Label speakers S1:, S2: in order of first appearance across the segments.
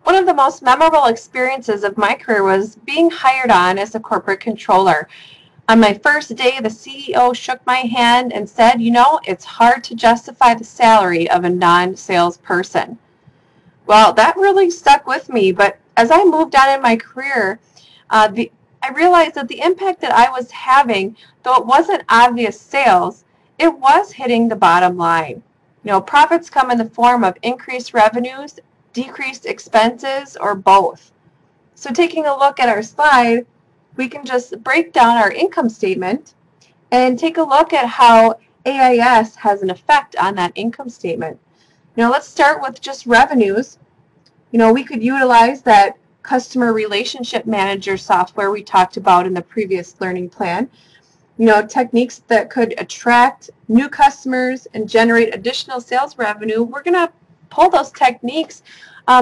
S1: One of the most memorable experiences of my career was being hired on as a corporate controller. On my first day, the CEO shook my hand and said, you know, it's hard to justify the salary of a non-salesperson. Well, that really stuck with me, but as I moved on in my career, I realized that the impact that I was having, though it wasn't obvious sales, it was hitting the bottom line. You know, profits come in the form of increased revenues, decreased expenses, or both. So taking a look at our slide, we can just break down our income statement and take a look at how AIS has an effect on that income statement. Now let's start with just revenues. You know, we could utilize that customer relationship manager software we talked about in the previous learning plan. You know, techniques that could attract new customers and generate additional sales revenue. We're going to pull those techniques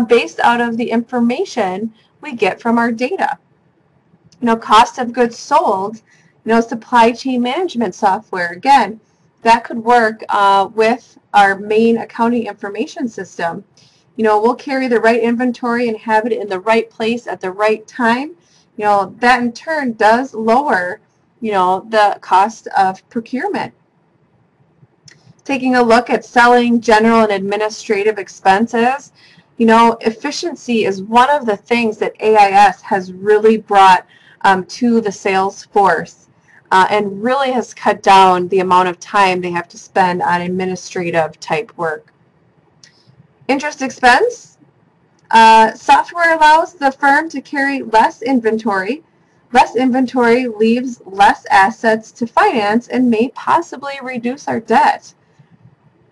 S1: based out of the information we get from our data. You know, cost of goods sold, you know, supply chain management software. Again, that could work with our main accounting information system. You know, we'll carry the right inventory and have it in the right place at the right time. You know, that in turn does lower, you know, the cost of procurement. Taking a look at selling, general, and administrative expenses, you know, efficiency is one of the things that AIS has really brought to the sales force and really has cut down the amount of time they have to spend on administrative type work. Interest expense. Software allows the firm to carry less inventory. Less inventory leaves less assets to finance and may possibly reduce our debt.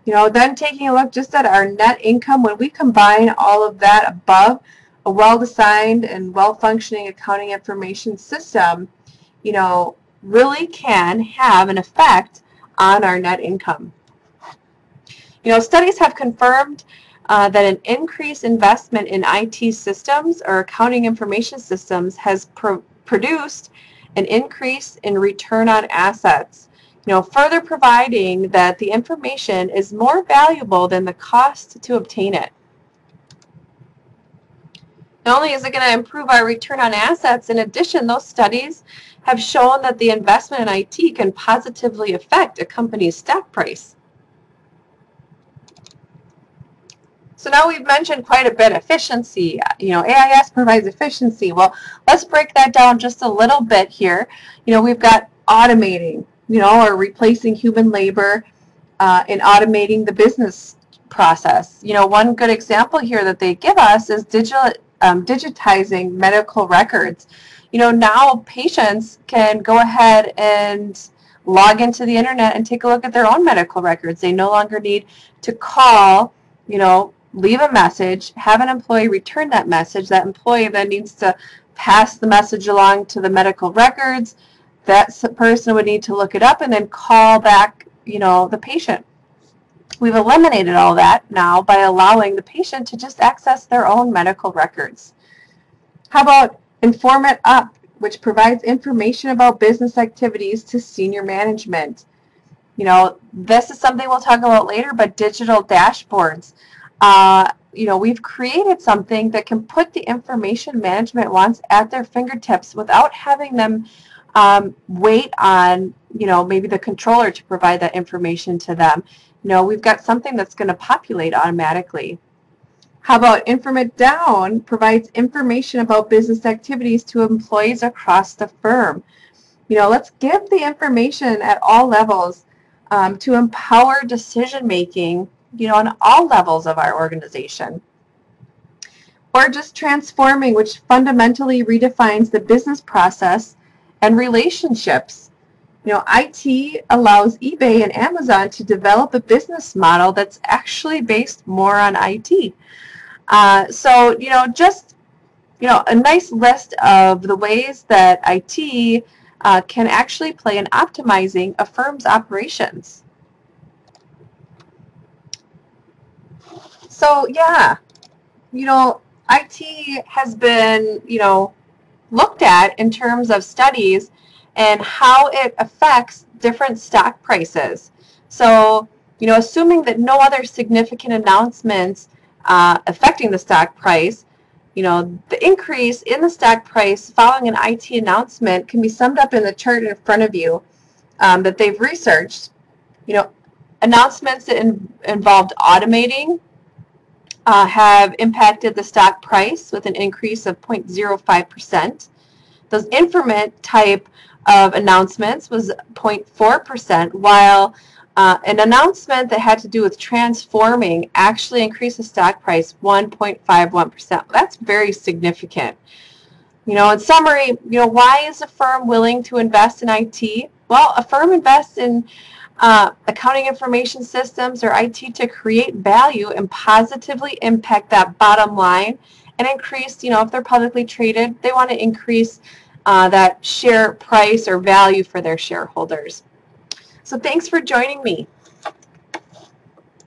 S1: You know, then taking a look just at our net income, when we combine all of that above a well-designed and well-functioning accounting information system, you know, really can have an effect on our net income. You know, studies have confirmed that an increased investment in IT systems or accounting information systems has produced an increase in return on assets, you know, further providing that the information is more valuable than the cost to obtain it. Not only is it going to improve our return on assets, in addition, those studies have shown that the investment in IT can positively affect a company's stock price. So now we've mentioned quite a bit efficiency. You know, AIS provides efficiency. Well, let's break that down just a little bit here. You know, we've got automating, you know, or replacing human labor in automating the business process. You know, one good example here that they give us is digitizing medical records. You know, now patients can go ahead and log into the internet and take a look at their own medical records. They no longer need to call, you know, leave a message, have an employee return that message. That employee then needs to pass the message along to the medical records. That person would need to look it up and then call back, you know, the patient. We've eliminated all that now by allowing the patient to just access their own medical records. How about Inform It Up, which provides information about business activities to senior management? You know, this is something we'll talk about later, but digital dashboards. You know, we've created something that can put the information management wants at their fingertips without having them wait on, you know, maybe the controller to provide that information to them. You know, we've got something that's going to populate automatically. How about Inform It Down provides information about business activities to employees across the firm. You know, let's give the information at all levels to empower decision making, you know, on all levels of our organization. Or just Transforming, which fundamentally redefines the business process and relationships. You know, IT allows eBay and Amazon to develop a business model that's actually based more on IT. So, you know, just, you know, a nice list of the ways that IT can actually play in optimizing a firm's operations. So, yeah, you know, IT has been, you know, looked at in terms of studies and how it affects different stock prices. So, you know, assuming that no other significant announcements affecting the stock price, The increase in the stock price following an IT announcement can be summed up in the chart in front of you that they've researched. Announcements that involved automating have impacted the stock price with an increase of 0.05%. Those informant type of announcements was 0.4%, while an announcement that had to do with transforming actually increased the stock price 1.51%. That's very significant. In summary, why is a firm willing to invest in IT? Well, a firm invests in accounting information systems or IT to create value and positively impact that bottom line and increase, if they're publicly traded, they want to increase that share price or value for their shareholders. So thanks for joining me.